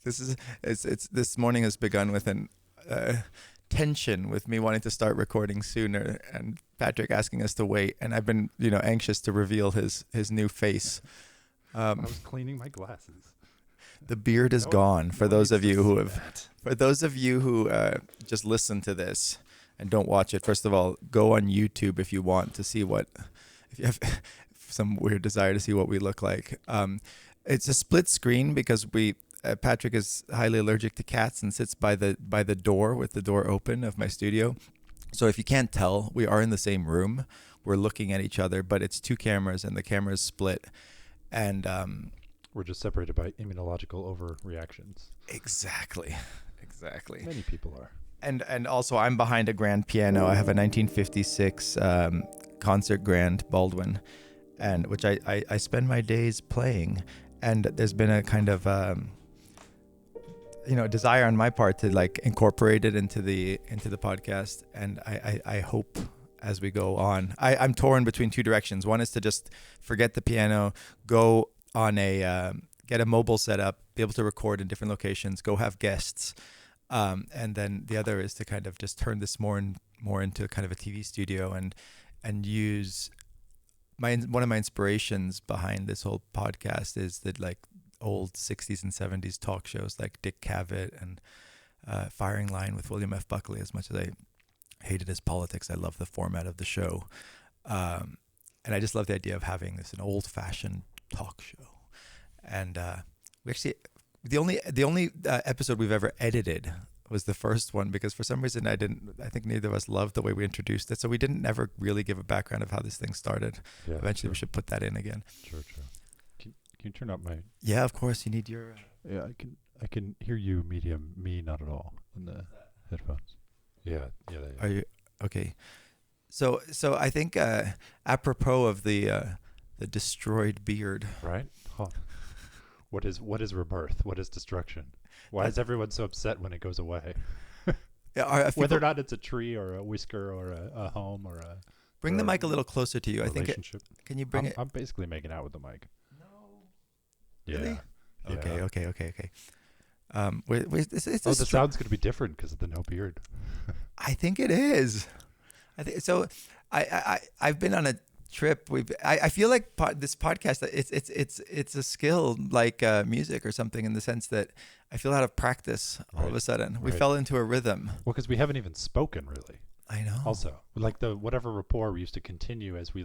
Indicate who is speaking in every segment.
Speaker 1: This morning has begun with an tension with me wanting to start recording sooner, and Patrick asking us to wait, and I've been anxious to reveal his new face.
Speaker 2: I was cleaning my glasses.
Speaker 1: The beard is gone. For those of you who just listen to this and don't watch it, first of all, go on YouTube if you want to see if you have some weird desire to see what we look like. It's a split screen because Patrick is highly allergic to cats and sits by the door with the door open of my studio. So if you can't tell, we are in the same room. We're looking at each other, but it's two cameras and the cameras split. And
Speaker 2: we're just separated by immunological overreactions.
Speaker 1: Exactly.
Speaker 2: Many people are.
Speaker 1: And also I'm behind a grand piano. I have a 1956 concert grand Baldwin, and which I spend my days playing. And there's been a kind of desire on my part to like incorporate it into the podcast, and I hope as we go on. I'm torn between two directions. One is to just forget the piano, go on get a mobile setup, be able to record in different locations, go have guests, and then the other is to kind of just turn this more into kind of a TV studio and use one of my inspirations behind this whole podcast is that like old 60s and 70s talk shows like Dick Cavett and Firing Line with William F. Buckley. As much as I hated his politics, I love the format of the show. And I just love the idea of having an old-fashioned talk show. And we actually, the only episode we've ever edited was the first one, because for some reason I think neither of us loved the way we introduced it. So we didn't never really give a background of how this thing started. Yeah, eventually we should put that in again.
Speaker 2: Sure. Can you turn up my...
Speaker 1: Yeah, of course. You need your...
Speaker 2: Yeah, I can hear you medium, me not at all in the headphones. Yeah.
Speaker 1: Are you... Okay. So I think apropos of the destroyed beard.
Speaker 2: Right? Huh. What is rebirth? What is destruction? Why is everyone so upset when it goes away? Whether or not it's a tree or a whisker or a home or a...
Speaker 1: Bring the mic a little closer to you. I think can you bring it...
Speaker 2: I'm basically making out with the mic.
Speaker 1: No.
Speaker 2: Yeah.
Speaker 1: Really? Okay.
Speaker 2: The sound's going to be different because of the no beard.
Speaker 1: I think it is. So. I've been on a trip. I feel like this podcast, it's a skill like music or something, in the sense that I feel out of practice all of a sudden. We fell into a rhythm.
Speaker 2: Well, because we haven't even spoken really.
Speaker 1: I know.
Speaker 2: Also, like whatever rapport we used to continue as we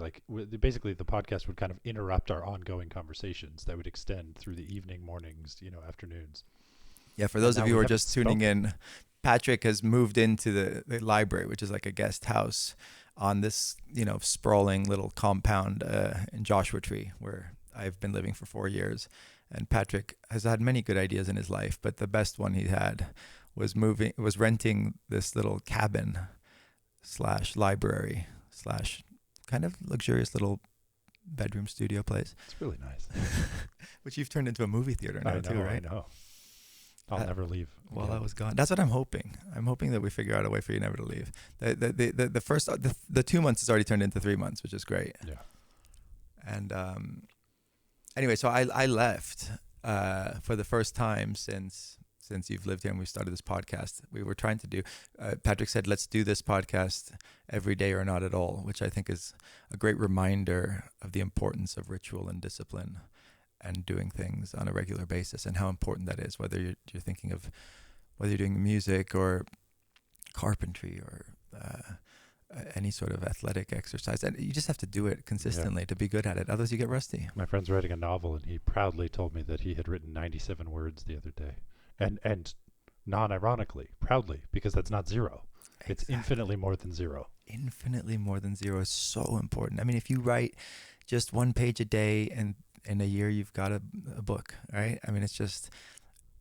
Speaker 2: basically the podcast would kind of interrupt our ongoing conversations that would extend through the evening, mornings, afternoons.
Speaker 1: Yeah, for those of you who are just tuning in, Patrick has moved into the library, which is like a guest house on this, sprawling little compound in Joshua Tree, where I've been living for 4 years. And Patrick has had many good ideas in his life, but the best one he had was renting this little cabin / library / kind of luxurious little bedroom studio place.
Speaker 2: It's really nice.
Speaker 1: Which you've turned into a movie theater now too, right?
Speaker 2: I know. I'll never leave.
Speaker 1: While I was gone. That's what I'm hoping. I'm hoping that we figure out a way for you never to leave. The first 2 months has already turned into 3 months, which is great.
Speaker 2: Yeah.
Speaker 1: And anyway, so I left for the first time since you've lived here and we started this podcast. We were trying to do. Patrick said, "Let's do this podcast every day or not at all," which I think is a great reminder of the importance of ritual and discipline and doing things on a regular basis, and how important that is, whether you're thinking of whether you're doing music or carpentry or any sort of athletic exercise. And you just have to do it consistently to be good at it. Otherwise you get rusty.
Speaker 2: My friend's writing a novel, and he proudly told me that he had written 97 words the other day. And non-ironically, proudly, because that's not zero. Exactly. It's infinitely more than zero.
Speaker 1: Infinitely more than zero is so important. I mean, if you write just 1 page a day and in a year you've got a book, right? I mean, it's just,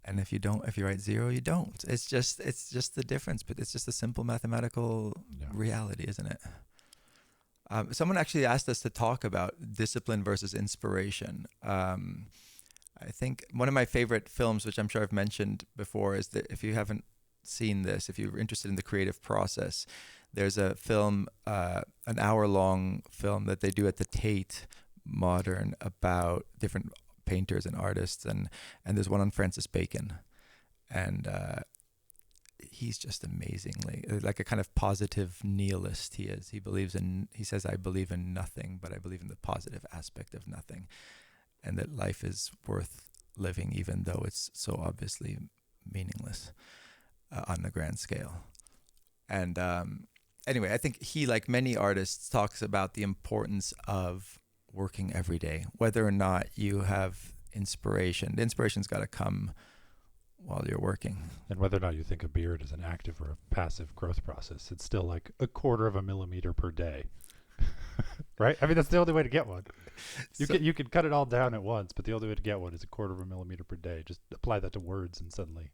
Speaker 1: and if you write zero, you don't. It's just the difference, but it's just a simple mathematical reality, isn't it? Someone actually asked us to talk about discipline versus inspiration. I think one of my favorite films, which I'm sure I've mentioned before, is that if you haven't seen this, if you're interested in the creative process, there's a film, an hour-long film that they do at the Tate Modern about different painters and artists, and there's one on Francis Bacon. and he's just amazingly like a kind of positive nihilist. He is. He says, I believe in nothing, but I believe in the positive aspect of nothing, and that life is worth living even though it's so obviously meaningless on the grand scale. And anyway, I think he, like many artists, talks about the importance of working every day, whether or not you have inspiration. The inspiration's got to come while you're working.
Speaker 2: And whether or not you think a beard is an active or a passive growth process, it's still like 1/4 of a millimeter per day. Right? I mean, that's the only way to get one. You can cut it all down at once, but the only way to get one is 1/4 of a millimeter per day. Just apply that to words, and suddenly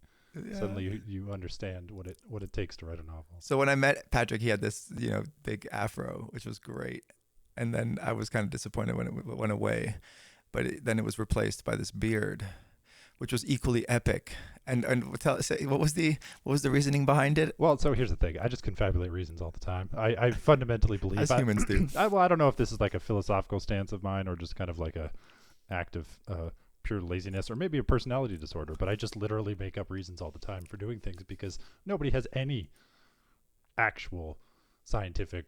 Speaker 2: you understand what it takes to write a novel.
Speaker 1: So when I met Patrick, he had this big afro, which was great, and then I was kind of disappointed when it went away, but then it was replaced by this beard, which was equally epic. And what was the reasoning behind it?
Speaker 2: Well, so here's the thing. I just confabulate reasons all the time. I fundamentally believe,
Speaker 1: as humans do.
Speaker 2: I don't know if this is like a philosophical stance of mine or just kind of like a act of pure laziness or maybe a personality disorder, but I just literally make up reasons all the time for doing things because nobody has any actual scientific,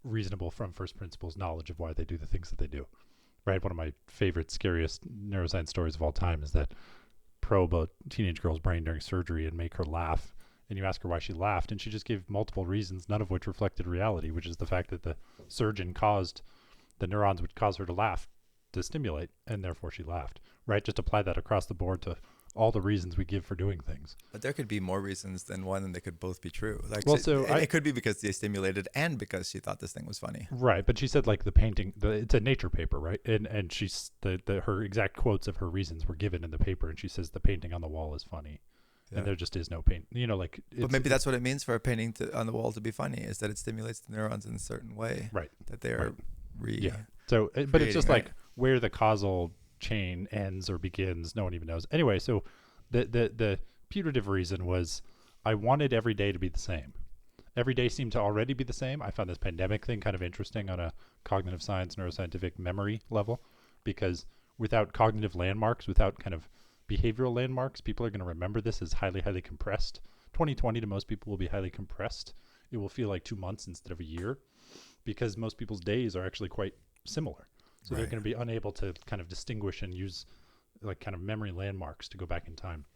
Speaker 2: reasonable from first principles knowledge of why they do the things that they do. Right? One of my favorite, scariest neuroscience stories of all time is that probe a teenage girl's brain during surgery and make her laugh, and you ask her why she laughed, and she just gave multiple reasons, none of which reflected reality, which is the fact that the surgeon caused the neurons which cause her to laugh to stimulate, and therefore she laughed. Right? Just apply that across the board to all the reasons we give for doing things.
Speaker 1: But there could be more reasons than one, and they could both be true. Like,
Speaker 2: well,
Speaker 1: it could be because they stimulated and because she thought this thing was funny.
Speaker 2: Right, but she said like the painting, it's a Nature paper, right? And she's her exact quotes of her reasons were given in the paper, and she says the painting on the wall is funny, and there just is no paint. But
Speaker 1: maybe that's what it means for a painting on the wall to be funny, is that it stimulates the neurons in a certain way.
Speaker 2: Right.
Speaker 1: That they are
Speaker 2: So, but it's just like where the causal chain ends or begins, no one even knows. Anyway, so the putative reason was I wanted every day to be the same. Every day seemed to already be the same. I found this pandemic thing kind of interesting on a cognitive science, neuroscientific memory level, because without cognitive landmarks, without kind of behavioral landmarks, people are going to remember this as highly, highly compressed. 2020 to most people will be highly compressed. It will feel like 2 months instead of a year, because most people's days are actually quite similar. So they're going to be unable to kind of distinguish and use like kind of memory landmarks to go back in time.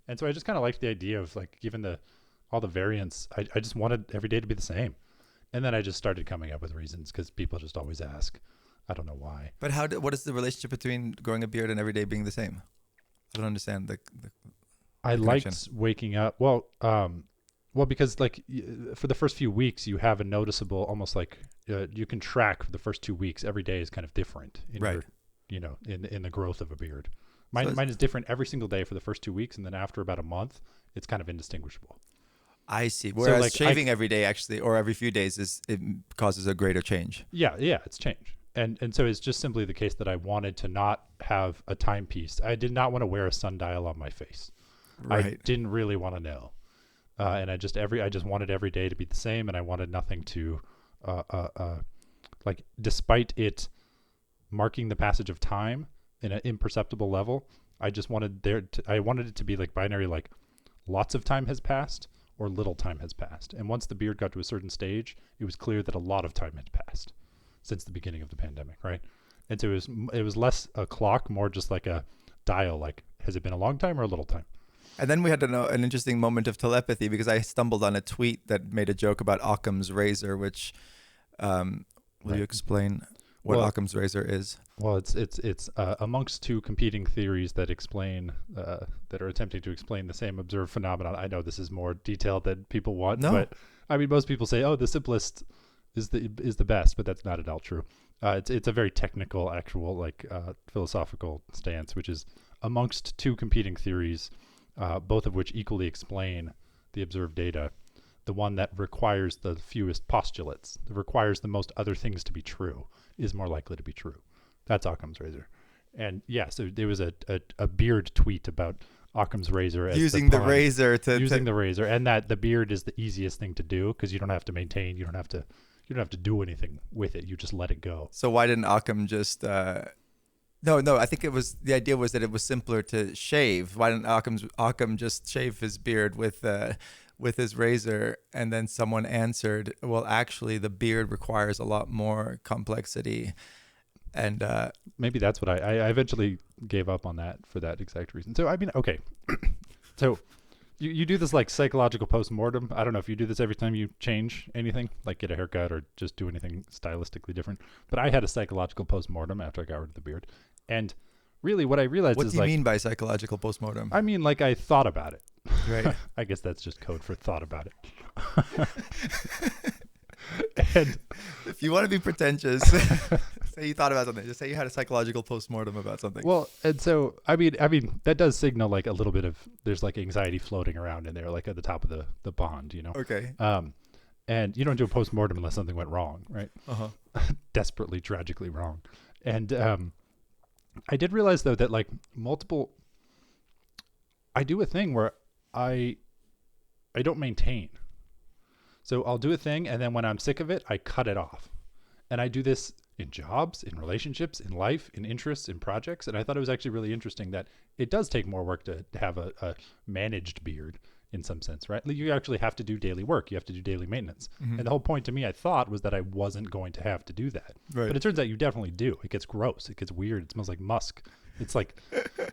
Speaker 2: And so I just kind of liked the idea of like, given all the variance, I just wanted every day to be the same. And then I just started coming up with reasons because people just always ask. I don't know why.
Speaker 1: But what is the relationship between growing a beard and every day being the same? I don't understand the
Speaker 2: I
Speaker 1: connection.
Speaker 2: Liked waking up. Well, because like for the first few weeks you have a noticeable, almost like you can track for the first 2 weeks. Every day is kind of different in in the growth of a beard. Mine is different every single day for the first 2 weeks, and then after about a month, it's kind of indistinguishable.
Speaker 1: I see. Whereas shaving every day actually, or every few days, it causes a greater change.
Speaker 2: Yeah, it's change. And so it's just simply the case that I wanted to not have a timepiece. I did not want to wear a sundial on my face. Right. I didn't really want to know. And I just wanted every day to be the same, and I wanted nothing to like, despite it marking the passage of time in an imperceptible level, I just wanted I wanted it to be like binary, like lots of time has passed or little time has passed. And once the beard got to a certain stage, it was clear that a lot of time had passed since the beginning of the pandemic, right? And so it was less a clock, more just like a dial, like has it been a long time or a little time?
Speaker 1: And then we had an interesting moment of telepathy, because I stumbled on a tweet that made a joke about Occam's razor, which will you explain what Occam's razor is?
Speaker 2: Well, it's amongst two competing theories that explain that are attempting to explain the same observed phenomenon. I know this is more detailed than people want, but I mean, most people say, oh, the simplest is the best, but that's not at all true. It's a very technical, actual, like philosophical stance, which is amongst two competing theories, both of which equally explain the observed data. The one that requires the fewest postulates, that requires the most other things to be true, is more likely to be true. That's Occam's razor. And yeah, so there was a beard tweet about Occam's razor as
Speaker 1: using the razor,
Speaker 2: and that the beard is the easiest thing to do because you don't have to maintain, you don't have to do anything with it. You just let it go.
Speaker 1: So why didn't Occam just No. I think the idea was that it was simpler to shave. Why didn't Occam just shave his beard with his razor? And then someone answered, well, actually, the beard requires a lot more complexity. And
Speaker 2: maybe that's what I eventually gave up on that for that exact reason. So I mean, okay, so you do this like psychological post-mortem. I don't know if you do this every time you change anything, like get a haircut or just do anything stylistically different. But I had a psychological post-mortem after I got rid of the beard. And really what I realized
Speaker 1: what
Speaker 2: is
Speaker 1: do you mean by psychological post-mortem?
Speaker 2: I mean, like I thought about it.
Speaker 1: Right.
Speaker 2: I guess that's just code for thought about it. And
Speaker 1: if you want to be pretentious, say you thought about something. Just say you had a psychological post-mortem about something.
Speaker 2: Well, and so I mean that does signal like a little bit of there's like anxiety floating around in there, like at the top of the bond, you know.
Speaker 1: Okay.
Speaker 2: And you don't do a post-mortem unless something went wrong, right?
Speaker 1: Uh-huh.
Speaker 2: Desperately, tragically wrong. And I did realize though that like I do a thing where I don't maintain. So I'll do a thing, and then when I'm sick of it, I cut it off. And I do this in jobs, in relationships, in life, in interests, in projects. And I thought it was actually really interesting that it does take more work to have a managed beard in some sense, right? You actually have to do daily work. You have to do daily maintenance.
Speaker 1: Mm-hmm.
Speaker 2: And the whole point to me, I thought, was that I wasn't going to have to do that.
Speaker 1: Right.
Speaker 2: But it turns out you definitely do. It gets gross. It gets weird. It smells like musk. It's like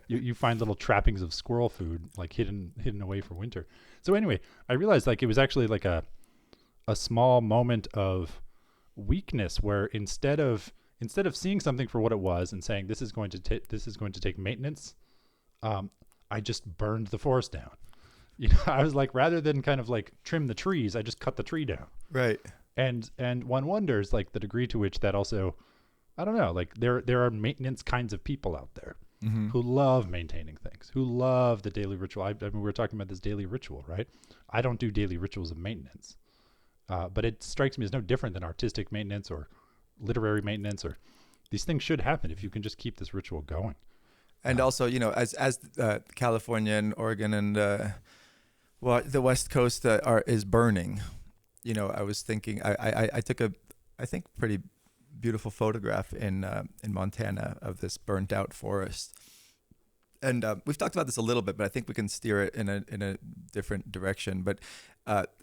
Speaker 2: you find little trappings of squirrel food like hidden away for winter. So anyway, I realized like it was actually like a small moment of weakness where instead of seeing something for what it was and saying this is going to take maintenance, I just burned the forest down. You know, I was like, rather than kind of like trim the trees, I just cut the tree down.
Speaker 1: Right.
Speaker 2: And one wonders like the degree to which that also, I don't know, like there are maintenance kinds of people out there
Speaker 1: mm-hmm.
Speaker 2: who love maintaining things, who love the daily ritual. I mean, we were talking about this daily ritual, right? I don't do daily rituals of maintenance. But it strikes me as no different than artistic maintenance or literary maintenance, or these things should happen if you can just keep this ritual going.
Speaker 1: And also, you know, as California and Oregon and the West Coast is burning, you know, I was thinking I took I think pretty beautiful photograph in Montana of this burnt out forest. And we've talked about this a little bit, but I think we can steer it in a different direction. But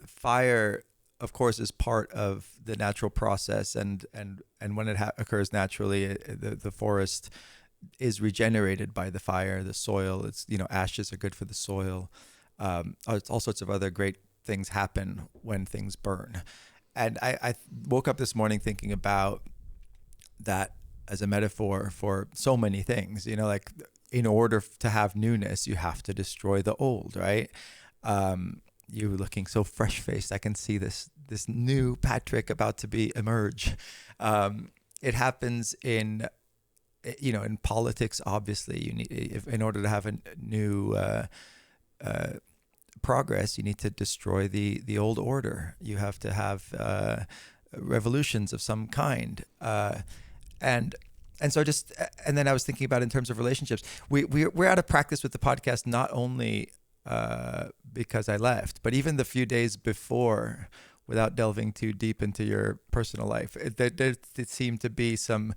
Speaker 1: fire, of course, is part of the natural process, and when it occurs naturally, the forest is regenerated by the fire. The soil, ashes are good for the soil. All sorts of other great things happen when things burn. And I woke up this morning thinking about that as a metaphor for so many things. You know, like in order to have newness, you have to destroy the old, right? You looking so fresh-faced. I can see this new Patrick about to emerge. It happens in politics. Obviously, you need, in order to have a new progress, you need to destroy the old order. You have to have revolutions of some kind. And then I was thinking about in terms of relationships. We're out of practice with the podcast, not only because I left, but even the few days before, without delving too deep into your personal life, there seemed to be some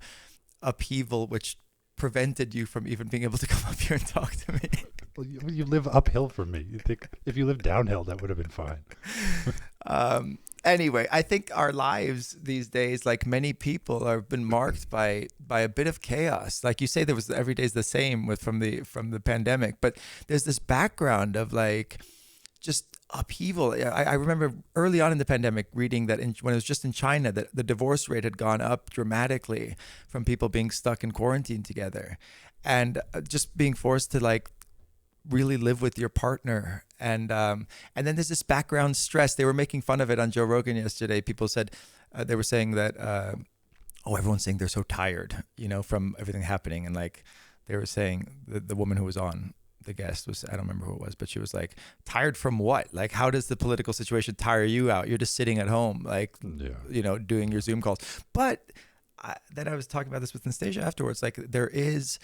Speaker 1: upheaval which prevented you from even being able to come up here and talk to me.
Speaker 2: Well, you live uphill from me. You think if you lived downhill, that would have been fine.
Speaker 1: Anyway, I think our lives these days, like many people, have been marked by a bit of chaos. Like you say, there was every day's the same from the pandemic, but there's this background of like just upheaval. I remember early on in the pandemic reading that when it was just in China, that the divorce rate had gone up dramatically from people being stuck in quarantine together, and just being forced to like really live with your partner. And then there's this background stress. They were making fun of it on Joe Rogan yesterday. People said, they were saying that, everyone's saying they're so tired, from everything happening. And like, they were saying, the woman who was on, the guest was, I don't remember who it was, but she was like, tired from what? Like, how does the political situation tire you out? You're just sitting at home, like, doing your Zoom calls. But then I was talking about this with Nastasia afterwards. Like, there is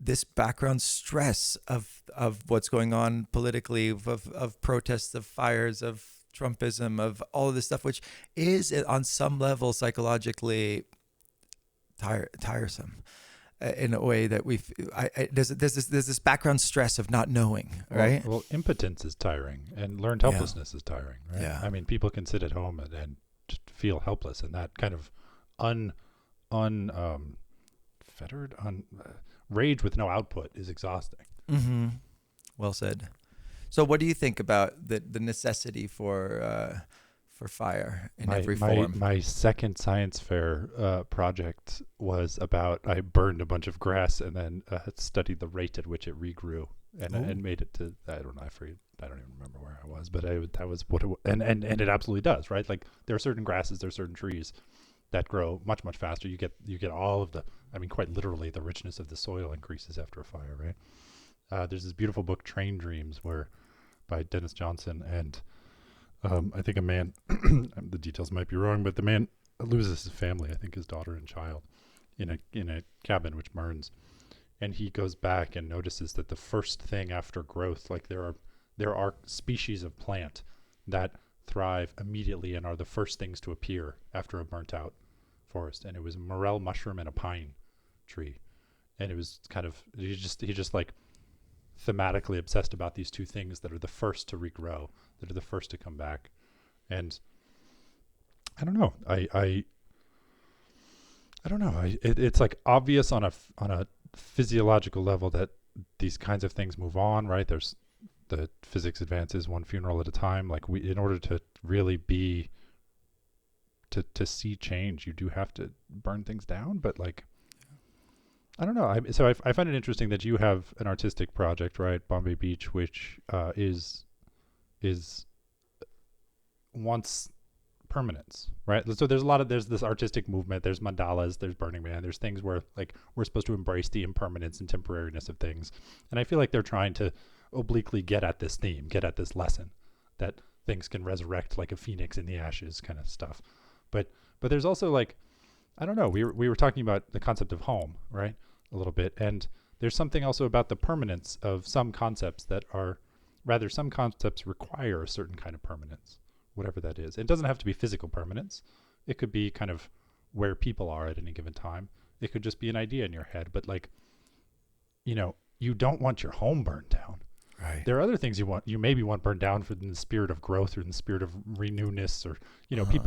Speaker 1: this background stress of what's going on politically, of protests, of fires, of Trumpism, of all of this stuff, which is on some level psychologically tiresome. in a way that there's this background stress of not knowing, right?
Speaker 2: Well, impotence is tiring, and learned helplessness is tiring, right?
Speaker 1: Yeah.
Speaker 2: I mean, people can sit at home and just feel helpless, and that kind of fettered rage with no output is exhausting.
Speaker 1: Mm-hmm. Well said. So, what do you think about the necessity for fire in every form?
Speaker 2: My second science fair project was about, I burned a bunch of grass and then studied the rate at which it regrew and made it to, I don't know, I don't even remember where I was, but that was what it was. And it absolutely does, right? Like there are certain grasses, there are certain trees that grow much, much faster. You get all of the, I mean, quite literally the richness of the soil increases after a fire, right? There's this beautiful book, Train Dreams, by Dennis Johnson, and I think a man, the details might be wrong, but the man loses his family, I think his daughter and child, in a cabin which burns. And he goes back and notices that the first thing after growth, like there are species of plant that thrive immediately and are the first things to appear after a burnt out forest. And it was a morel mushroom and a pine tree. And it was kind of, he just like thematically obsessed about these two things that are the first to regrow, that are the first to come back. And I don't know, I don't know. It's like obvious on a physiological level that these kinds of things move on, right? There's the physics advances one funeral at a time. Like in order to really be to see change, you do have to burn things down. But like, I don't know. I find it interesting that you have an artistic project, right? Bombay Beach, which is wants permanence, right? So there's this artistic movement, there's mandalas, there's Burning Man, there's things where like we're supposed to embrace the impermanence and temporariness of things. And I feel like they're trying to obliquely get at this theme, get at this lesson that things can resurrect like a phoenix in the ashes kind of stuff. But there's also like, I don't know, we were talking about the concept of home, right? A little bit. And there's something also about the permanence of some concepts some concepts require a certain kind of permanence, whatever that is. It doesn't have to be physical permanence. It could be kind of where people are at any given time. It could just be an idea in your head, but like, you don't want your home burned down.
Speaker 1: Right.
Speaker 2: There are other things you maybe want burned down in the spirit of growth or in the spirit of renewness, or,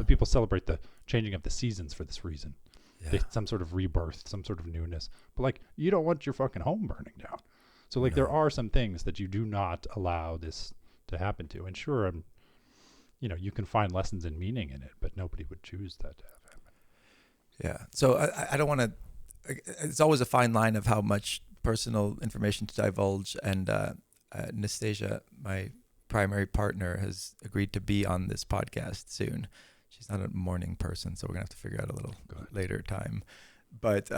Speaker 2: people celebrate the changing of the seasons for this reason. Yeah. Some sort of rebirth, some sort of newness. But like, you don't want your fucking home burning down. So like, there are some things that you do not allow this to happen to. And sure, you can find lessons and meaning in it, but nobody would choose that to have happen.
Speaker 1: Yeah. So I don't want to, it's always a fine line of how much personal information to divulge. And Nastasia, my primary partner, has agreed to be on this podcast soon. She's not a morning person, so we're gonna have to figure out a little later time. But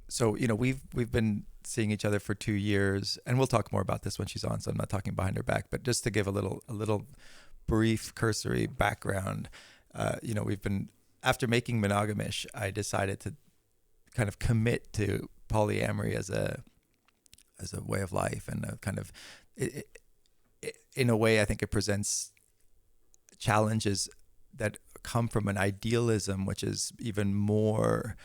Speaker 1: so we've been seeing each other for 2 years, and we'll talk more about this when she's on. So I'm not talking behind her back, but just to give a little brief cursory background. We've been, after making Monogamish, I decided to kind of commit to polyamory as a way of life, and a kind of in a way I think it presents challenges that come from an idealism which is even more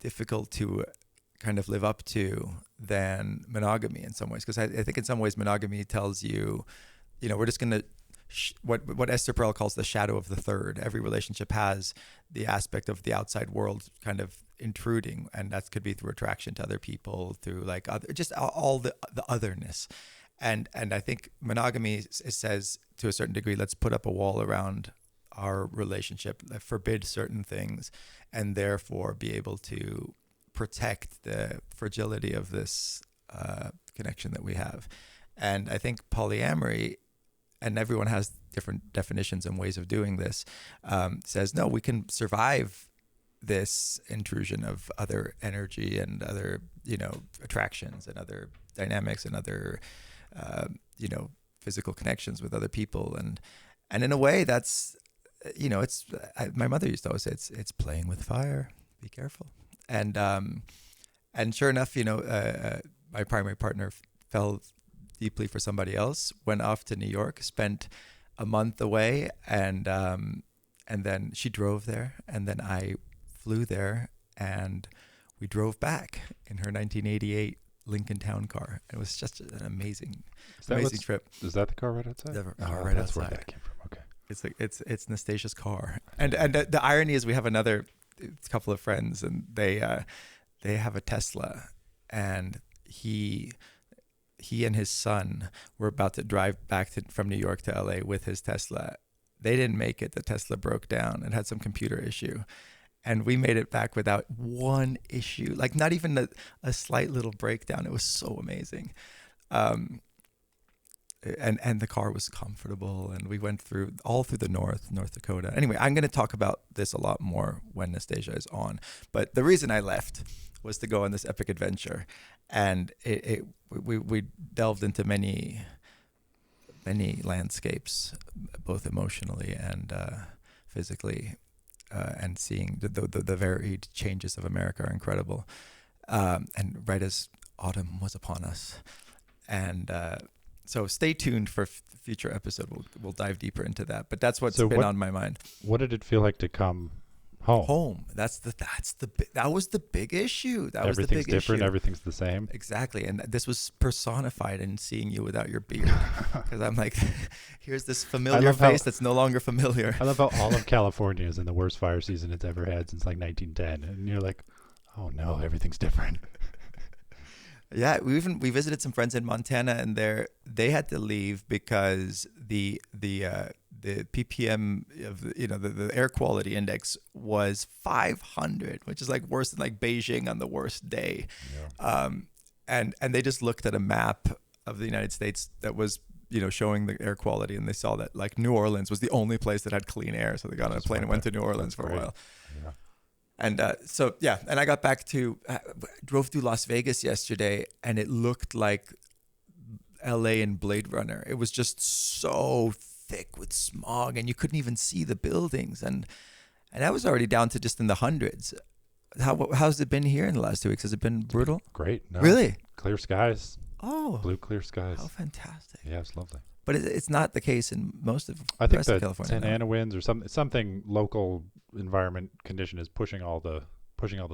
Speaker 1: difficult to kind of live up to than monogamy in some ways. Because I think in some ways monogamy tells you, we're just going to, what Esther Perel calls the shadow of the third. Every relationship has the aspect of the outside world kind of intruding, and that could be through attraction to other people, through like just all the otherness. And I think monogamy says, to a certain degree, let's put up a wall around our relationship, forbid certain things, and therefore be able to protect the fragility of this connection that we have. And I think polyamory, and everyone has different definitions and ways of doing this, says, no, we can survive this intrusion of other energy and other, attractions and other dynamics and other, physical connections with other people. And in a way that's, my mother used to always say, it's playing with fire, be careful. And sure enough, my primary partner fell deeply for somebody else, went off to New York, spent a month away, and then she drove there, and then I flew there, and we drove back in her 1988 Lincoln Town Car. It was just an amazing trip.
Speaker 2: Is that the car right outside?
Speaker 1: The car right
Speaker 2: that's
Speaker 1: outside.
Speaker 2: Where that came from. Okay.
Speaker 1: It's like it's Nastasia's car, and the irony is we have another couple of friends, and they have a Tesla, and he and his son were about to drive back from New York to LA with his Tesla. They didn't make it. The Tesla broke down and had some computer issue. And we made it back without one issue, like not even a slight little breakdown. It was so amazing. And the car was comfortable, and we went through the North Dakota. Anyway, I'm going to talk about this a lot more when Nastasia is on. But the reason I left was to go on this epic adventure. And we delved into many landscapes, both emotionally and physically, and seeing the varied changes of America are incredible. And right as autumn was upon us, and so stay tuned for future episode. We'll dive deeper into that. But that's what's been on my mind.
Speaker 2: What did it feel like to come home?
Speaker 1: That was the big issue.
Speaker 2: Everything's different. Everything's the same.
Speaker 1: Exactly. And this was personified in seeing you without your beard. Because I'm like, here's this familiar face that's no longer familiar.
Speaker 2: I love how all of California is in the worst fire season it's ever had since like 1910. And you're like, oh no, everything's different.
Speaker 1: Yeah, we visited some friends in Montana, and they had to leave because the ppm of the air quality index was 500, which is like worse than like Beijing on the worst day. Yeah. And they just looked at a map of the United States that was showing the air quality, and they saw that like New Orleans was the only place that had clean air, so they got on a plane and went to New Orleans for a while. Yeah. And and I got back drove through Las Vegas yesterday, and it looked like LA and Blade Runner. It was just so thick with smog, and you couldn't even see the buildings. And I was already down to just in the hundreds. How's it been here in the last 2 weeks? Has it been brutal?
Speaker 2: Great. No.
Speaker 1: Really?
Speaker 2: Clear skies.
Speaker 1: Oh.
Speaker 2: Blue, clear skies.
Speaker 1: How fantastic.
Speaker 2: Yeah, it's lovely.
Speaker 1: But it's not the case in most of
Speaker 2: the
Speaker 1: rest of California.
Speaker 2: Santa Ana winds or something local environment condition is pushing all the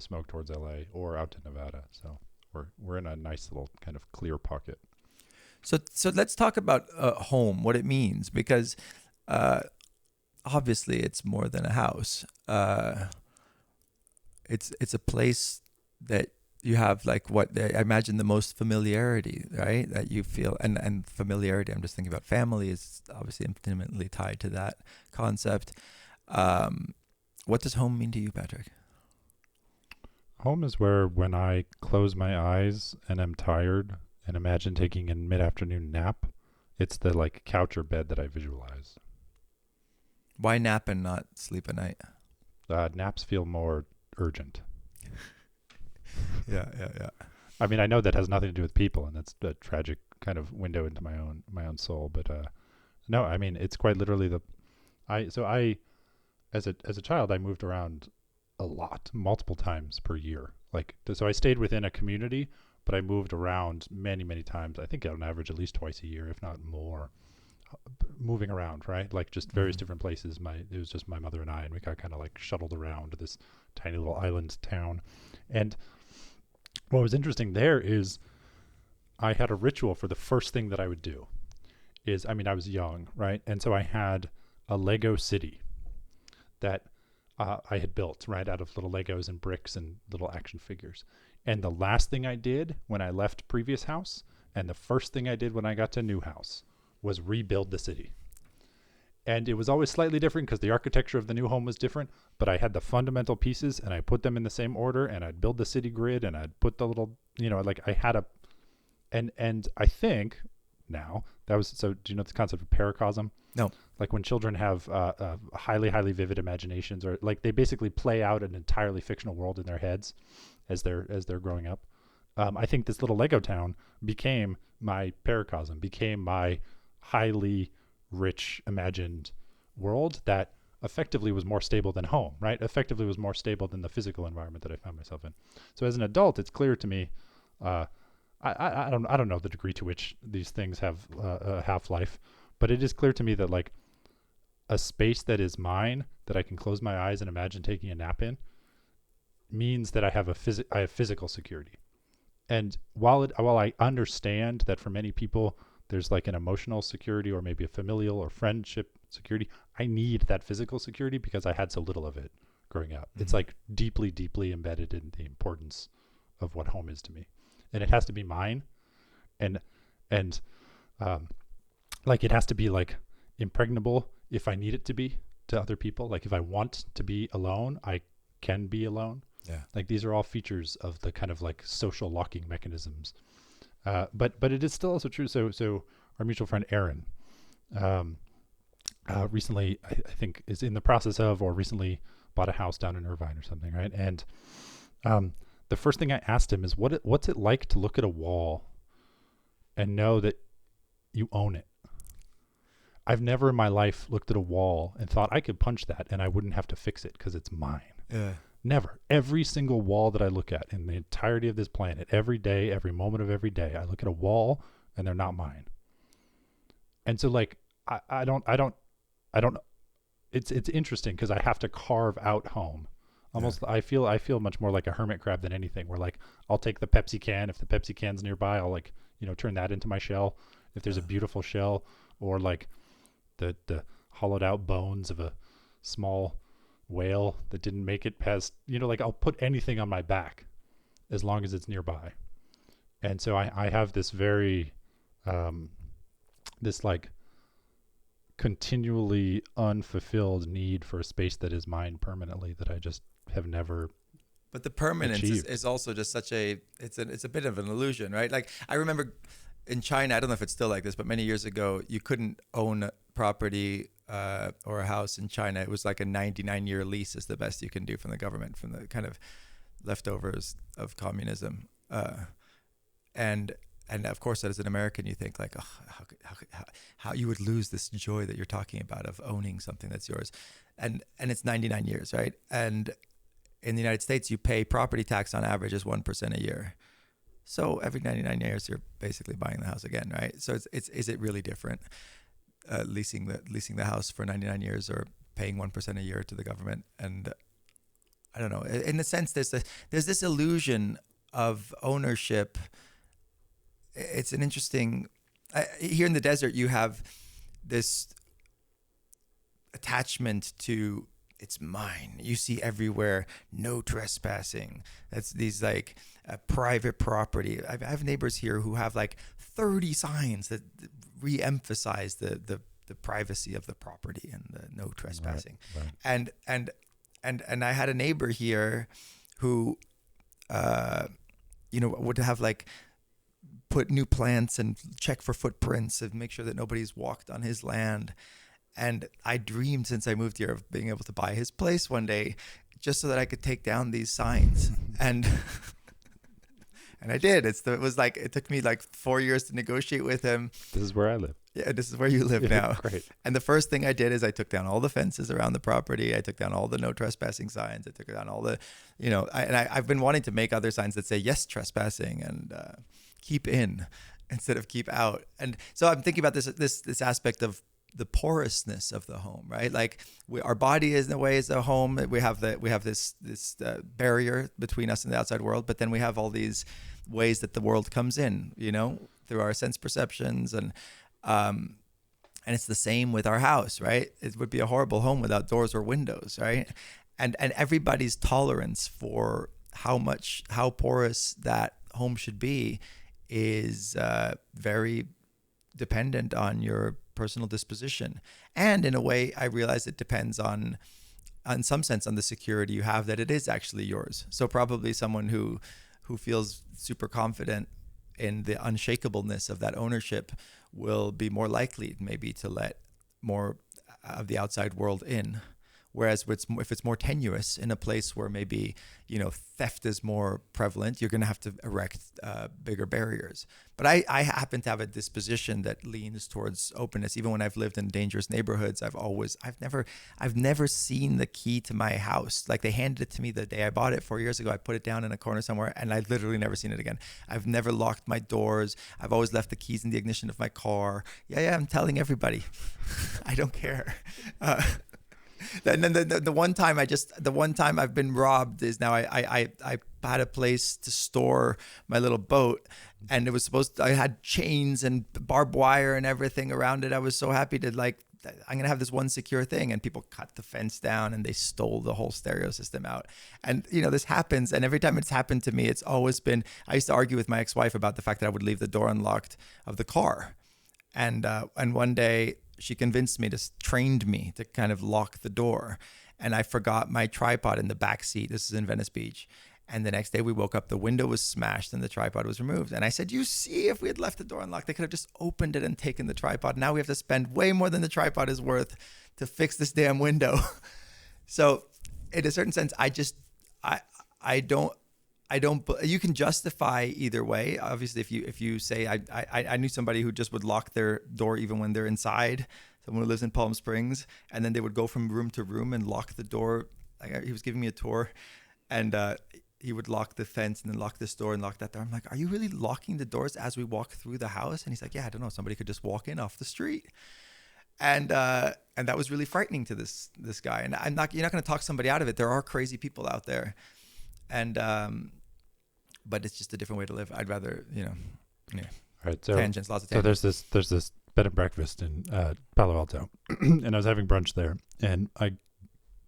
Speaker 2: smoke towards LA or out to Nevada. So we're in a nice little kind of clear pocket.
Speaker 1: So let's talk about home, what it means, because obviously it's more than a house. It's a place that you have like I imagine the most familiarity, right? That you feel, and familiarity. I'm just thinking about family is obviously intimately tied to that concept. What does home mean to you, Patrick?
Speaker 2: Home is where when I close my eyes and I'm tired and imagine taking a mid-afternoon nap, it's the like couch or bed that I visualize.
Speaker 1: Why nap and not sleep at night?
Speaker 2: Naps feel more urgent.
Speaker 1: Yeah.
Speaker 2: I mean, I know that has nothing to do with people, and that's a tragic kind of window into my own soul. But no, I mean, it's quite literally as a child, I moved around a lot, multiple times per year. So I stayed within a community, but I moved around many, many times. I think on average at least twice a year, if not more, moving around, right? Like just various different places. It was just my mother and I, and we got kind of like shuttled around to this tiny little island town. And what was interesting there is I had a ritual for the first thing that I would do I was young, right? And so I had a Lego city that I had built right out of little Legos and bricks and little action figures. And the last thing I did when I left previous house and the first thing I did when I got to new house was rebuild the city. And it was always slightly different because the architecture of the new home was different, but I had the fundamental pieces and I put them in the same order, and I'd build the city grid and I'd put the little, I had and I think now that was, so do you know the concept of paracosm?
Speaker 1: No. Like
Speaker 2: when children have highly, highly vivid imaginations, or like they basically play out an entirely fictional world in their heads as they're growing up. I think this little Lego town became my paracosm, became my highly rich imagined world that effectively was more stable than home, right? Effectively was more stable than the physical environment that I found myself in. So as an adult, it's clear to me, I don't know the degree to which these things have a half-life, but it is clear to me that like a space that is mine, that I can close my eyes and imagine taking a nap in, means that I have physical security. And while I understand that for many people there's like an emotional security or maybe a familial or friendship security, I need that physical security because I had so little of it growing up. It's like deeply, deeply embedded in the importance of what home is to me, and it has to be mine, and like it has to be like impregnable if I need it to be to other people. Like if I want to be alone, I can be alone.
Speaker 1: Yeah.
Speaker 2: Like these are all features of the kind of like social locking mechanisms. But it is still also true. So our mutual friend Aaron, recently I think is in the process of, or recently bought a house down in Irvine or something, right? And the first thing I asked him is, what's it like to look at a wall and know that you own it? I've never in my life looked at a wall and thought I could punch that and I wouldn't have to fix it because it's mine.
Speaker 1: Yeah.
Speaker 2: Never. Every single wall that I look at in the entirety of this planet, every day, every moment of every day, I look at a wall and they're not mine. And so like, I don't, it's interesting because I have to carve out home. Almost, yeah. I feel much more like a hermit crab than anything, where like, I'll take the Pepsi can. If the Pepsi can's nearby, I'll like, turn that into my shell. If there's a beautiful shell, or like the hollowed out bones of a small whale that didn't make it past, like I'll put anything on my back as long as it's nearby. And so I have this very, this like continually unfulfilled need for a space that is mine permanently that I just have never.
Speaker 1: But the permanence is also just such it's a bit of an illusion, right? Like I remember in China, I don't know if it's still like this, but many years ago, you couldn't own property or a house in China. It was like a 99-year lease is the best you can do from the government, from the kind of leftovers of communism. And of course, as an American, you think like, oh, how you would lose this joy that you're talking about of owning something that's yours. And it's 99 years, right? And in the United States, you pay property tax on average is 1% a year. So every 99 years, you're basically buying the house again, right? So is it really different leasing the house for 99 years or paying 1% a year to the government? And I don't know. In a sense, there's this illusion of ownership. It's an interesting. Here in the desert, you have this attachment to. It's mine. You see everywhere, no trespassing. That's these like private property. I have neighbors here who have like 30 signs that re-emphasize the privacy of the property and the no trespassing. Right. And I had a neighbor here who, would have like put new plants and check for footprints and make sure that nobody's walked on his land. And I dreamed since I moved here of being able to buy his place one day just so that I could take down these signs. And I did. It took me like 4 years to negotiate with him.
Speaker 2: This is where I live.
Speaker 1: Yeah, this is where you live now.
Speaker 2: Great.
Speaker 1: And the first thing I did is I took down all the fences around the property. I took down all the no trespassing signs. I took down all the, I've been wanting to make other signs that say yes trespassing and keep in instead of keep out. And so I'm thinking about this aspect of the porousness of the home, right? Like our body is in a way is a home. We have this barrier between us and the outside world, but then we have all these ways that the world comes in, through our sense perceptions, and it's the same with our house, right? It would be a horrible home without doors or windows, right? And everybody's tolerance for how porous that home should be is very dependent on your personal disposition. And in a way, I realize it depends on some sense on the security you have that it is actually yours. So probably someone who feels super confident in the unshakableness of that ownership will be more likely maybe to let more of the outside world in. Whereas if it's more tenuous in a place where maybe, theft is more prevalent, you're going to have to erect bigger barriers. But I happen to have a disposition that leans towards openness. Even when I've lived in dangerous neighborhoods, I've never seen the key to my house. Like they handed it to me the day I bought it 4 years ago. I put it down in a corner somewhere and I've literally never seen it again. I've never locked my doors. I've always left the keys in the ignition of my car. Yeah, I'm telling everybody. I don't care. And then the one time I've been robbed is now I had a place to store my little boat, and it was I had chains and barbed wire and everything around it. I was so happy to I'm gonna have this one secure thing, and people cut the fence down and they stole the whole stereo system out. And this happens, and every time it's happened to me, it's always been, I used to argue with my ex-wife about the fact that I would leave the door unlocked of the car, and one day she convinced me, trained me to kind of lock the door, and I forgot my tripod in the back seat. This is in Venice Beach. And the next day we woke up, the window was smashed and the tripod was removed. And I said, you see, if we had left the door unlocked, they could have just opened it and taken the tripod. Now we have to spend way more than the tripod is worth to fix this damn window. So in a certain sense, I don't, you can justify either way. Obviously, if you say, I knew somebody who just would lock their door even when they're inside, someone who lives in Palm Springs, and then they would go from room to room and lock the door. He was giving me a tour, and he would lock the fence and then lock this door and lock that door. I'm like, are you really locking the doors as we walk through the house? And he's like, yeah, I don't know. Somebody could just walk in off the street. And that was really frightening to this guy. And you're not going to talk somebody out of it. There are crazy people out there. And, but it's just a different way to live. I'd rather,
Speaker 2: All right. So,
Speaker 1: tangents, lots of tangents.
Speaker 2: So there's this bed and breakfast in Palo Alto, and I was having brunch there, and I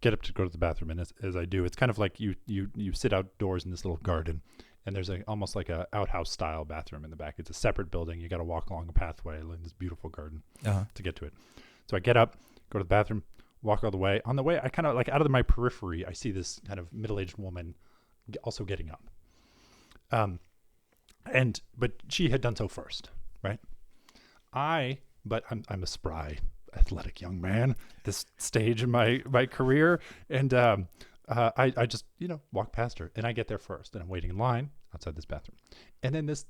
Speaker 2: get up to go to the bathroom, and as I do, it's kind of like you sit outdoors in this little garden, and there's almost like a outhouse style bathroom in the back. It's a separate building. You got to walk along a pathway in this beautiful garden to get to it. So I get up, go to the bathroom, walk all the way. On the way, I kind of out of my periphery, I see this kind of middle-aged woman also getting up. But she had done so first, right? But I'm a spry, athletic young man at this stage in my career, and I just walk past her, and I get there first, and I'm waiting in line outside this bathroom, and then this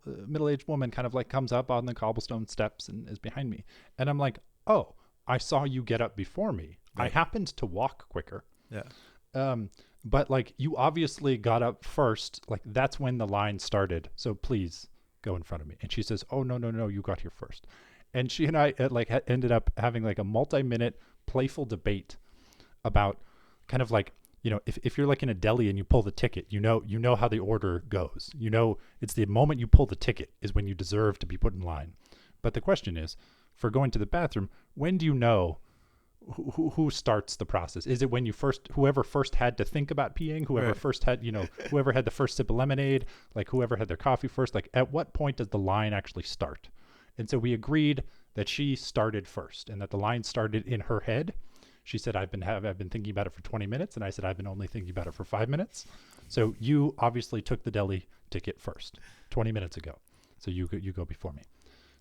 Speaker 2: middle-aged woman kind of comes up on the cobblestone steps and is behind me, and I'm like, oh, I saw you get up before me. Right. I happened to walk quicker. Yeah. But you obviously got up first. That's when the line started. So please go in front of me. And she says, oh, no, you got here first. And she and I ended up having a multi-minute playful debate about kind of if you're in a deli and you pull the ticket, you know how the order goes. It's the moment you pull the ticket is when you deserve to be put in line. But the question is, for going to the bathroom, when do you know who starts the process? Is it when whoever first had to think about peeing, whoever right. first had, whoever had the first sip of lemonade, whoever had their coffee first, at what point does the line actually start? And so we agreed that she started first and that the line started in her head. She said, I've been thinking about it for 20 minutes. And I said, I've been only thinking about it for 5 minutes. So you obviously took the deli ticket first 20 minutes ago. So you go before me.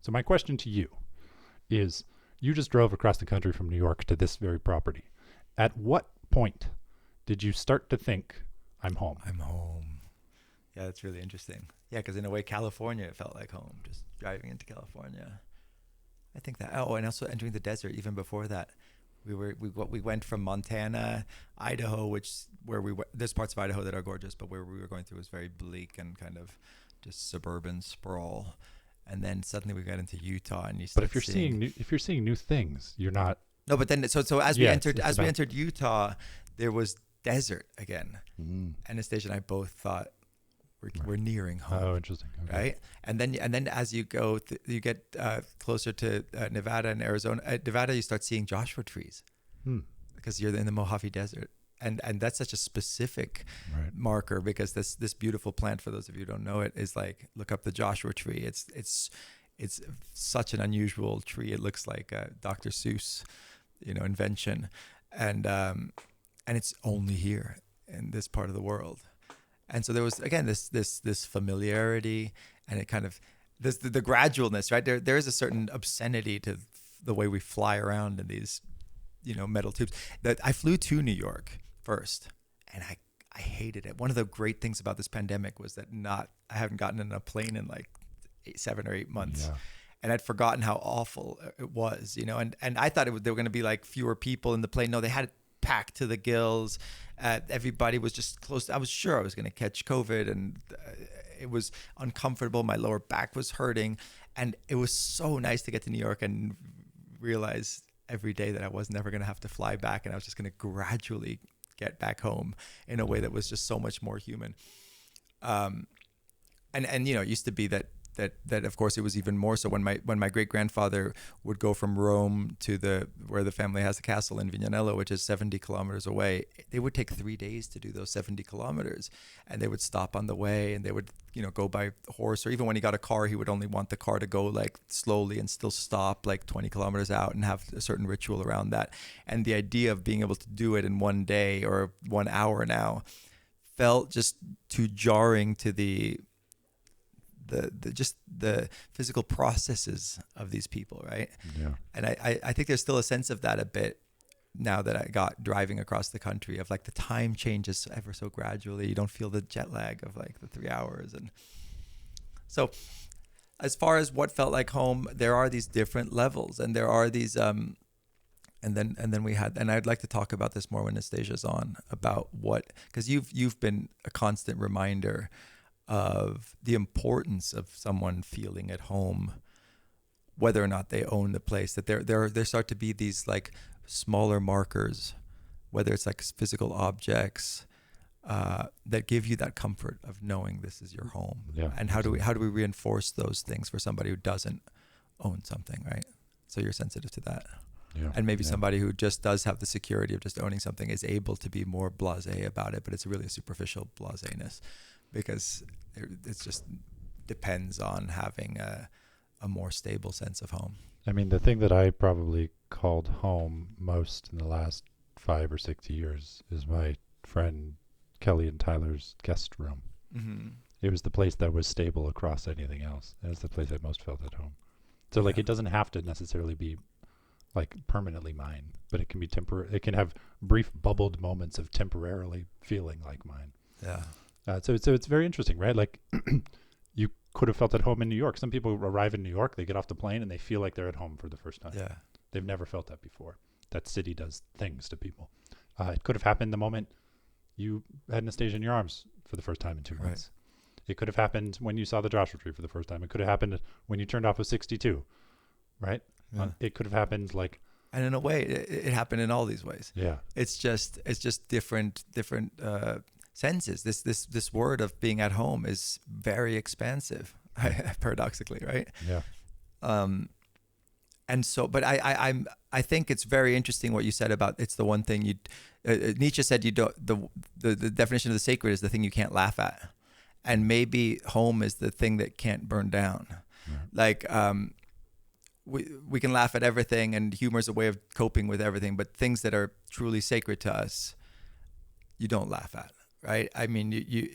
Speaker 2: So my question to you is, you just drove across the country from New York to this very property. At what point did you start to think, I'm home?
Speaker 1: I'm home. Yeah, that's really interesting. Yeah, because in a way, California, it felt like home, just driving into California. I think that, and also entering the desert even before that. We went from Montana, Idaho, there's parts of Idaho that are gorgeous, but where we were going through was very bleak and kind of just suburban sprawl. And then suddenly we got into Utah, and
Speaker 2: But if you're seeing new things, you're not.
Speaker 1: No, but then so as we entered Utah, there was desert again, and Anastasia and I both thought we're nearing home.
Speaker 2: Oh, interesting. Okay.
Speaker 1: Right, and then as you go, you get closer to Nevada and Arizona. Nevada, you start seeing Joshua trees because you're in the Mojave Desert. And that's such a specific right. marker, because this beautiful plant, for those of you who don't know it, is look up the Joshua tree. It's such an unusual tree. It looks like a Dr. Seuss, invention, and it's only here in this part of the world. And so there was again this familiarity, and it kind of the gradualness, right? There is a certain obscenity to the way we fly around in these metal tubes. That I flew to New York first, and I hated it. One of the great things about this pandemic was that I haven't gotten in a plane in 7 or 8 months. Yeah. And I'd forgotten how awful it was, and I thought there were going to be fewer people in the plane. No, they had it packed to the gills. Everybody was just close. I was sure I was going to catch COVID, and it was uncomfortable. My lower back was hurting, and it was so nice to get to New York and realize every day that I was never going to have to fly back, and I was just going to gradually get back home in a way that was just so much more human. And it used to be that of course it was even more so when my great grandfather would go from Rome to where the family has the castle in Vignanello, which is 70 kilometers away. It would take 3 days to do those 70 kilometers, and they would stop on the way, and they would go by horse, or even when he got a car, he would only want the car to go like slowly and still stop like 20 kilometers out and have a certain ritual around that. And the idea of being able to do it in 1 day or 1 hour now felt just too jarring to the physical processes of these people, right?
Speaker 2: Yeah.
Speaker 1: And I think there's still a sense of that a bit now that I got driving across the country, of like the time changes ever so gradually. You don't feel the jet lag of like the 3 hours. And so as far as what felt like home, there are these different levels, and there are these and then we had, and I'd like to talk about this more when Anastasia's on, about because you've been a constant reminder of the importance of someone feeling at home, whether or not they own the place. That there start to be these like smaller markers, whether it's like physical objects, that give you that comfort of knowing this is your home.
Speaker 2: Yeah.
Speaker 1: And how do we reinforce those things for somebody who doesn't own something, right? So you're sensitive to that.
Speaker 2: Yeah.
Speaker 1: And maybe somebody who just does have the security of just owning something is able to be more blasé about it, but it's really a superficial blaséness, because it just depends on having a more stable sense of home.
Speaker 2: I mean, the thing that I probably called home most in the last 5 or 6 years is my friend Kelly and Tyler's guest room.
Speaker 1: Mm-hmm.
Speaker 2: It was the place that was stable across anything else. It was the place I most felt at home. So like, it doesn't have to necessarily be like permanently mine, but it can be temporary. It can have brief bubbled moments of temporarily feeling like mine.
Speaker 1: Yeah.
Speaker 2: So it's very interesting, right? Like, you could have felt at home in New York. Some people arrive in New York, they get off the plane, and they feel like they're at home for the first time.
Speaker 1: Yeah.
Speaker 2: They've never felt that before. That city does things to people. It could have happened the moment you had Anastasia in your arms for the first time in 2 months. It could have happened when you saw the Joshua Tree for the first time. It could have happened when you turned off of 62, right?
Speaker 1: Yeah.
Speaker 2: It could have happened like...
Speaker 1: And in a way, it happened in all these ways.
Speaker 2: Yeah.
Speaker 1: It's just different senses. This word of being at home is very expansive, paradoxically, right?
Speaker 2: Yeah.
Speaker 1: And so, but I think it's very interesting what you said about it's the one thing Nietzsche said the definition of the sacred is the thing you can't laugh at, and maybe home is the thing that can't burn down. Right. Like we can laugh at everything, and humor is a way of coping with everything, but things that are truly sacred to us, you don't laugh at, right? I mean, you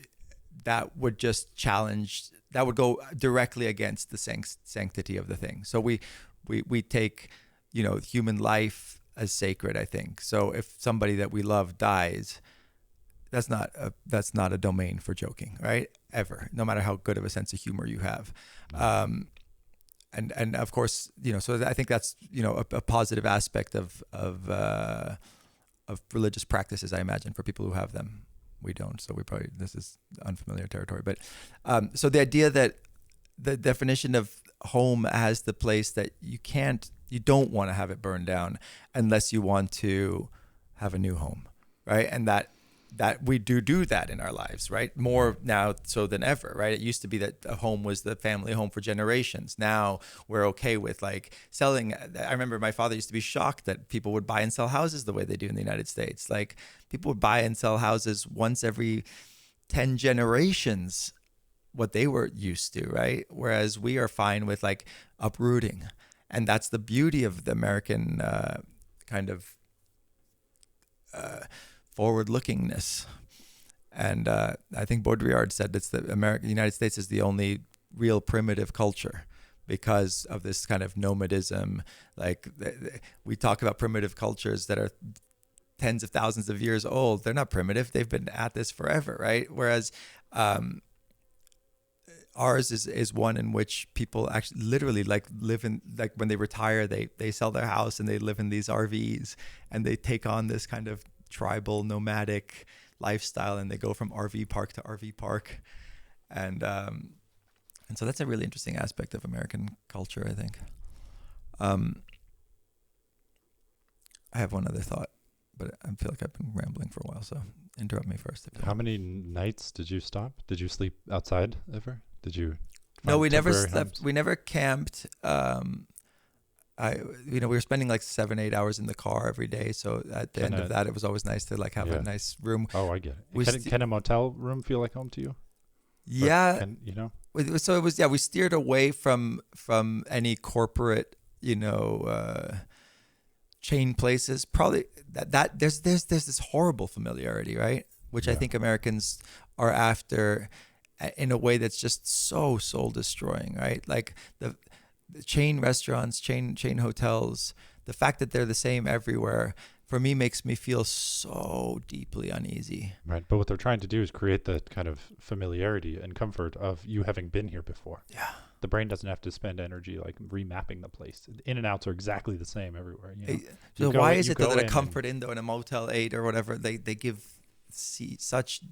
Speaker 1: that would just challenge, that would go directly against the sanctity of the thing. So we take, human life as sacred, I think. So if somebody that we love dies, that's not a domain for joking, right? Ever, no matter how good of a sense of humor you have. And of course, so I think that's, a positive aspect of religious practices, I imagine, for people who have them. We don't, so this is unfamiliar territory. But so the idea that the definition of home as the place that you don't want to have it burned down unless you want to have a new home, right? And that we do that in our lives, right? More now so than ever, right? It used to be that a home was the family home for generations. Now we're okay with like selling. I remember my father used to be shocked that people would buy and sell houses the way they do in the United States. Like people would buy and sell houses once every 10 generations, what they were used to, right? Whereas we are fine with like uprooting. And that's the beauty of the American kind of forward-lookingness. And I think Baudrillard said that the United States is the only real primitive culture because of this kind of nomadism. Like we talk about primitive cultures that are tens of thousands of years old. They're not primitive. They've been at this forever, right? Whereas ours is one in which people actually literally like live in, like when they retire, they sell their house and they live in these RVs and they take on this kind of tribal nomadic lifestyle, and they go from RV park to RV park, and so that's a really interesting aspect of American culture, I think. I have one other thought, but I feel like I've been rambling for a while, so interrupt me first. If you
Speaker 2: How
Speaker 1: want.
Speaker 2: many nights did you stop? Did you sleep outside ever? Did you?
Speaker 1: No, we never
Speaker 2: temporary
Speaker 1: slept.
Speaker 2: homes?
Speaker 1: We never camped. We were spending like 7-8 hours in the car every day. So at the end of that, it was always nice to like have a nice room.
Speaker 2: Oh, I get it. Can a motel room feel like home to you?
Speaker 1: Yeah.
Speaker 2: You know?
Speaker 1: So it was, we steered away from any corporate, chain places. Probably that there's this horrible familiarity, right? Which I think Americans are after in a way that's just so soul destroying, right? Like the chain restaurants, chain hotels, the fact that they're the same everywhere, for me makes me feel so deeply uneasy.
Speaker 2: Right. But what they're trying to do is create the kind of familiarity and comfort of you having been here before.
Speaker 1: Yeah.
Speaker 2: The brain doesn't have to spend energy like remapping the place. In and outs are exactly the same everywhere.
Speaker 1: So why is it that a Comfort Inn though, in a Motel 8 or whatever, they give such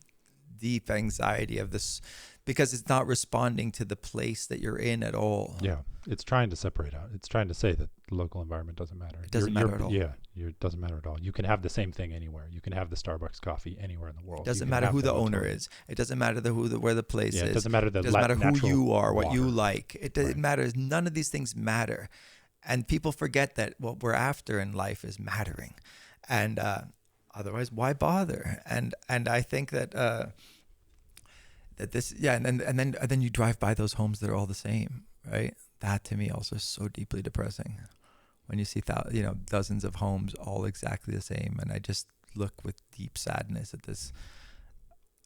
Speaker 1: deep anxiety of this, because it's not responding to the place that you're in at all.
Speaker 2: Yeah, it's trying to separate out. It's trying to say that the local environment doesn't matter.
Speaker 1: It doesn't matter at all.
Speaker 2: Yeah, it doesn't matter at all. You can have the same thing anywhere. You can have the Starbucks coffee anywhere in the world.
Speaker 1: It doesn't matter who the owner is. It doesn't matter where the place is.
Speaker 2: It doesn't matter
Speaker 1: it doesn't matter who you are, what
Speaker 2: water.
Speaker 1: you like. It matters. None of these things matter. And people forget that what we're after in life is mattering. And otherwise, why bother? And I think that that this, and then you drive by those homes that are all the same, right? That to me also is so deeply depressing. When you see dozens of homes all exactly the same, and I just look with deep sadness at this.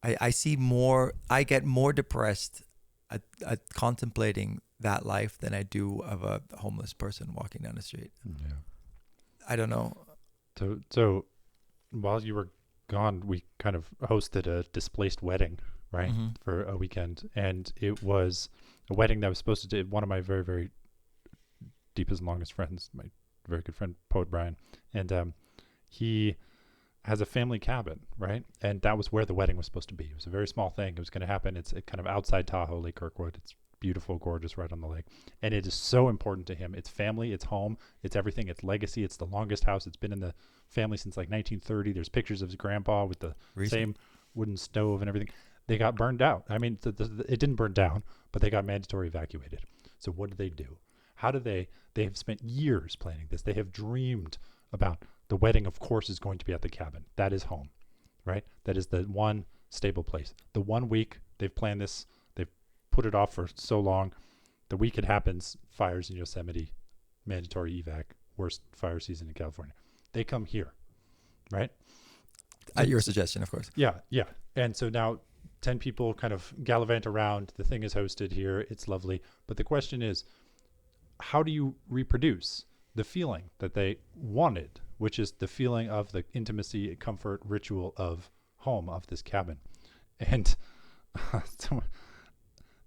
Speaker 1: I get more depressed at contemplating that life than I do of a homeless person walking down the street.
Speaker 2: Yeah.
Speaker 1: I don't know.
Speaker 2: So while you were gone, we kind of hosted a displaced wedding, right?
Speaker 1: Mm-hmm.
Speaker 2: For a weekend. And it was a wedding that was supposed to do one of my very, very deepest and longest friends, my very good friend, Poet Brian. And he has a family cabin, right? And that was where the wedding was supposed to be. It was a very small thing. It was going to happen. It's kind of outside Tahoe, Lake Kirkwood. It's beautiful, gorgeous, right on the lake. And it is so important to him. It's family, it's home, it's everything, it's legacy. It's the longest house. It's been in the family since like 1930. There's pictures of his grandpa with the same wooden stove and everything. They got burned out. I mean, it didn't burn down, but they got mandatory evacuated. So what do? How do they have spent years planning this. They have dreamed about the wedding, of course, is going to be at the cabin. That is home, right? That is the one stable place. The 1 week they've planned this, they've put it off for so long. The week it happens, fires in Yosemite, mandatory evac, worst fire season in California. They come here, right?
Speaker 1: At your suggestion, of course.
Speaker 2: Yeah. And so now 10 people kind of gallivant around. The thing is hosted here. It's lovely. But the question is, how do you reproduce the feeling that they wanted, which is the feeling of the intimacy, comfort, ritual of home, of this cabin? And so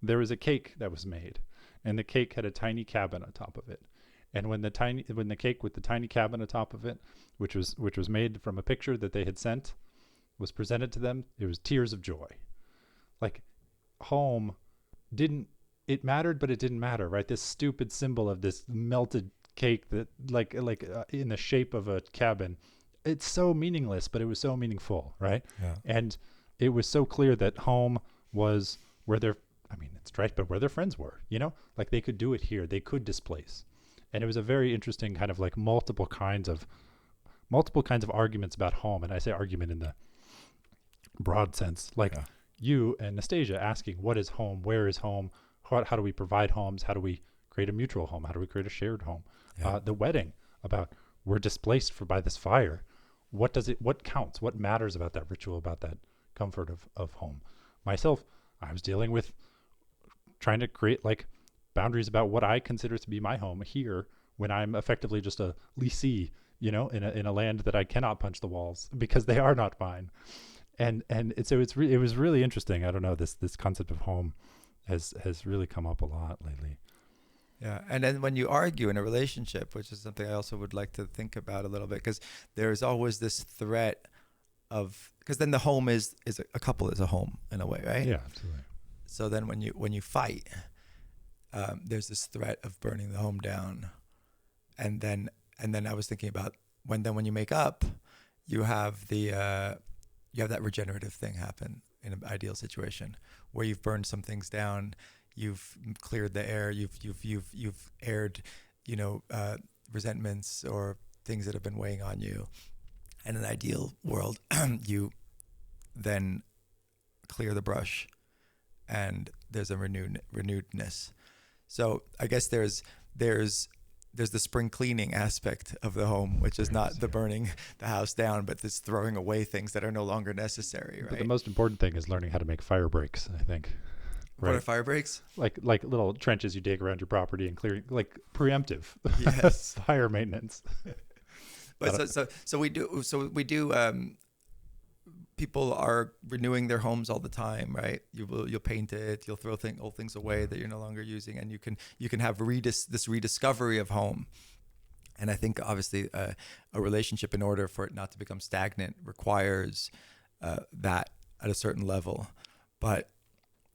Speaker 2: there was a cake that was made, and the cake had a tiny cabin on top of it. And when the cake with the tiny cabin on top of it, which was made from a picture that they had sent, was presented to them, it was tears of joy. Like, home it mattered, but it didn't matter, right? This stupid symbol of this melted cake that like in the shape of a cabin, it's so meaningless, but it was so meaningful, right?
Speaker 1: Yeah.
Speaker 2: And it was so clear that home was where it's trite, but where their friends were, like they could do it here, they could displace. And it was a very interesting kind of like multiple kinds of arguments about home. And I say argument in the broad sense, like you and Nastasia asking, what is home? Where is home? How do we provide homes? How do we create a mutual home? How do we create a shared home? Yeah. The wedding, about we're displaced by this fire. What counts? What matters about that ritual, about that comfort of home? Myself, I was dealing with trying to create like boundaries about what I consider to be my home here, when I'm effectively just a leasee, in a land that I cannot punch the walls because they are not mine. And so it was really interesting. I don't know, this concept of home has really come up a lot lately.
Speaker 1: Yeah, and then when you argue in a relationship, which is something I also would like to think about a little bit, because there's always this threat of, because then the home is a couple is a home in a way, right?
Speaker 2: Yeah, absolutely.
Speaker 1: So then when you fight, there's this threat of burning the home down, and then I was thinking about when you make up, you have that regenerative thing happen in an ideal situation where you've burned some things down, you've cleared the air, you've aired, resentments or things that have been weighing on you. In an ideal world, you then clear the brush, and there's a renewedness. So I guess there's the spring cleaning aspect of the home, which is not the burning the house down, but this throwing away things that are no longer necessary, right?
Speaker 2: But the most important thing is learning how to make fire breaks, I think.
Speaker 1: Right? What are fire breaks?
Speaker 2: Like little trenches you dig around your property and clearing, like preemptive.
Speaker 1: Yes.
Speaker 2: Fire maintenance.
Speaker 1: But so we do. People are renewing their homes all the time, right? You'll paint it, you'll throw old things away that you're no longer using, and you can have this rediscovery of home. And I think obviously a relationship, in order for it not to become stagnant, requires that at a certain level. But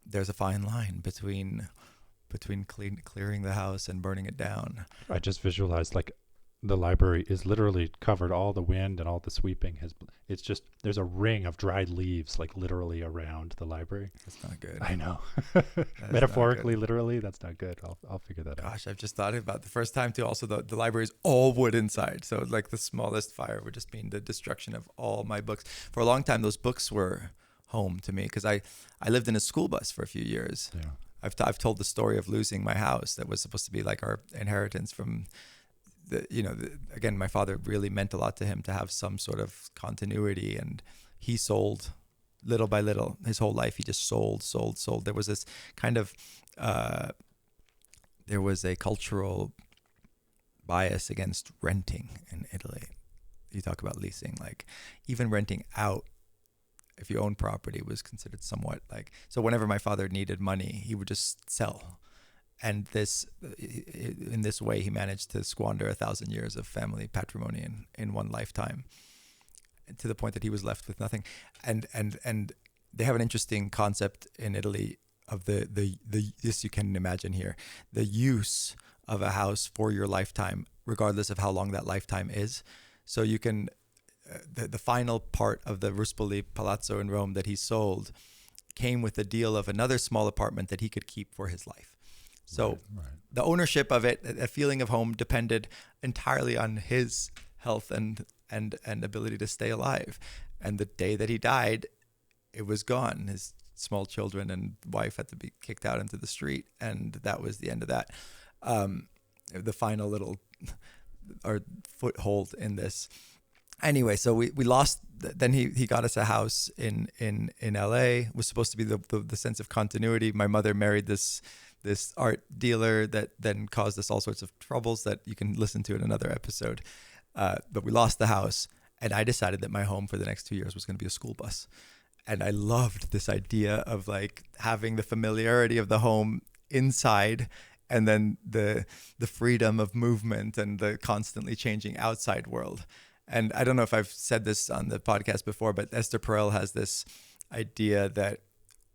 Speaker 1: there's a fine line between clearing the house and burning it down.
Speaker 2: I just visualized like the library is literally covered, all the wind and all the sweeping it's just, there's a ring of dried leaves like literally around the library.
Speaker 1: That's not good.
Speaker 2: I know. Metaphorically, literally, that's not good. I'll figure that out.
Speaker 1: Gosh, I've just thought about the first time too. Also, the library is all wood inside, so like the smallest fire would just mean the destruction of all my books. For a long time, those books were home to me because I lived in a school bus for a few years.
Speaker 2: Yeah.
Speaker 1: I've told the story of losing my house that was supposed to be like our inheritance from again, my father really meant a lot to him to have some sort of continuity, and he sold little by little his whole life. He just sold. There was this kind of there was a cultural bias against renting in Italy. You talk about leasing, like even renting out, if you own property, was considered somewhat like, so whenever my father needed money, he would just sell. And in this way, he managed to squander 1,000 years of family patrimony in one lifetime, to the point that he was left with nothing. And they have an interesting concept in Italy of the this you can imagine here, the use of a house for your lifetime, regardless of how long that lifetime is. So you can, the final part of the Ruspoli Palazzo in Rome that he sold came with a deal of another small apartment that he could keep for his life. So right. The ownership of it, a feeling of home, depended entirely on his health and ability to stay alive. And the day that he died, it was gone. His small children and wife had to be kicked out into the street, and that was the end of that. The final little foothold in this. Anyway, so we lost. Then he got us a house in LA. It was supposed to be the sense of continuity. My mother married this art dealer that then caused us all sorts of troubles that you can listen to in another episode. But we lost the house, and I decided that my home for the next 2 years was going to be a school bus. And I loved this idea of like having the familiarity of the home inside, and then the freedom of movement and the constantly changing outside world. And I don't know if I've said this on the podcast before, but Esther Perel has this idea that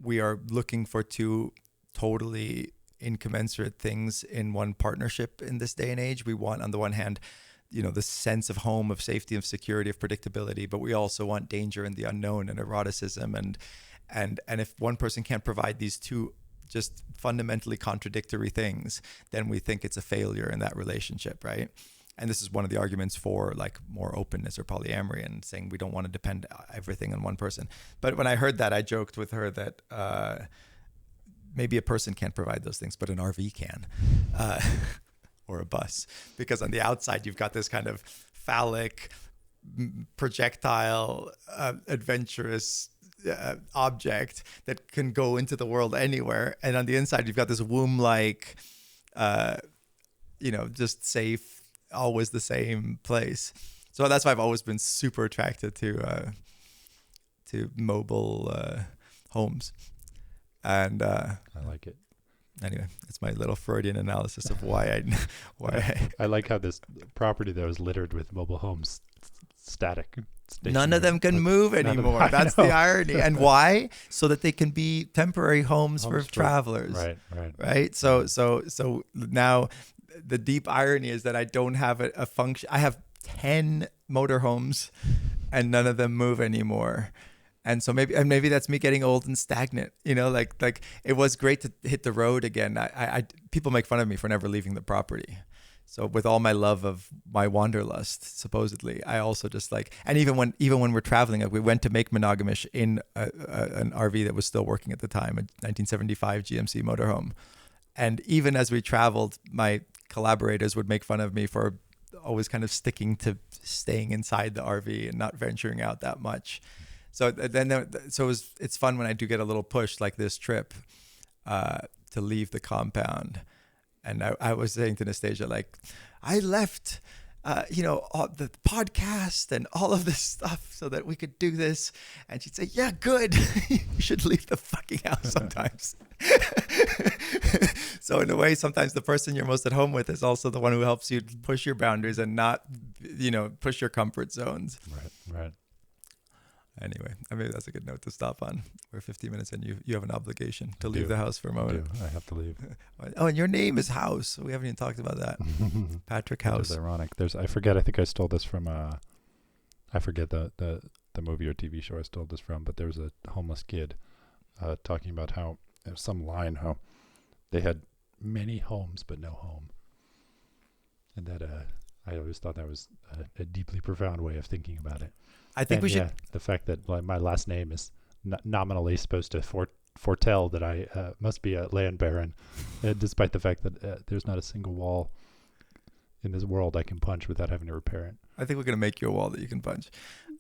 Speaker 1: we are looking for two totally incommensurate things in one partnership in this day and age. We want, on the one hand, the sense of home, of safety, of security, of predictability, but we also want danger and the unknown and eroticism. And if one person can't provide these two just fundamentally contradictory things, then we think it's a failure in that relationship, right? And this is one of the arguments for like more openness or polyamory, and saying we don't want to depend everything on one person. But when I heard that, I joked with her that maybe a person can't provide those things, but an RV can, or a bus, because on the outside you've got this kind of phallic, projectile, adventurous object that can go into the world anywhere, and on the inside you've got this womb-like, just safe, always the same place. So that's why I've always been super attracted to mobile homes. And
Speaker 2: I like it.
Speaker 1: Anyway, it's my little Freudian analysis of why
Speaker 2: I like how this property though is littered with mobile homes, static.
Speaker 1: None of them can move anymore. That's the irony. And why? So that they can be temporary homes for travelers. Right. So now the deep irony is that I don't have a function. I have 10 motorhomes and none of them move anymore. And so maybe that's me getting old and stagnant, like it was great to hit the road again. I people make fun of me for never leaving the property. So with all my love of my wanderlust, supposedly, I also just like, and even when we're traveling, like we went to make Monogamish in an RV that was still working at the time, a 1975 GMC motorhome. And even as we traveled, my collaborators would make fun of me for always kind of sticking to staying inside the RV and not venturing out that much. So it's fun when I do get a little push like this trip to leave the compound. And I was saying to Nastasia, like, I left, all the podcast and all of this stuff so that we could do this. And she'd say, yeah, good. You should leave the fucking house sometimes. So in a way, sometimes the person you're most at home with is also the one who helps you push your boundaries and not, push your comfort zones.
Speaker 2: Right.
Speaker 1: Anyway, maybe that's a good note to stop on. We're 15 minutes and you have an obligation to leave the house for a moment.
Speaker 2: I have to leave.
Speaker 1: Oh, and your name is House. We haven't even talked about that. Patrick House.
Speaker 2: It's ironic. I forget. I think I stole this from I forget the movie or TV show I stole this from, but there was a homeless kid talking about how there's some line how they had many homes but no home, and that I always thought that was a deeply profound way of thinking about it.
Speaker 1: I think we should.
Speaker 2: The fact that my last name is nominally supposed to foretell that I must be a land baron, despite the fact that there's not a single wall in this world I can punch without having to repair it.
Speaker 1: I think we're gonna make you a wall that you can punch.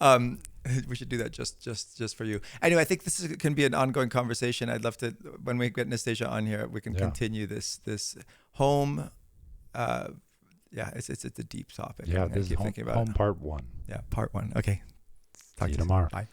Speaker 1: We should do that just for you. Anyway, I think this can be an ongoing conversation. I'd love to, when we get Nastasia on here, we can continue this home. It's a deep topic.
Speaker 2: Yeah, this is home part 1.
Speaker 1: Yeah, part 1. Okay.
Speaker 2: See you tomorrow.
Speaker 1: Bye.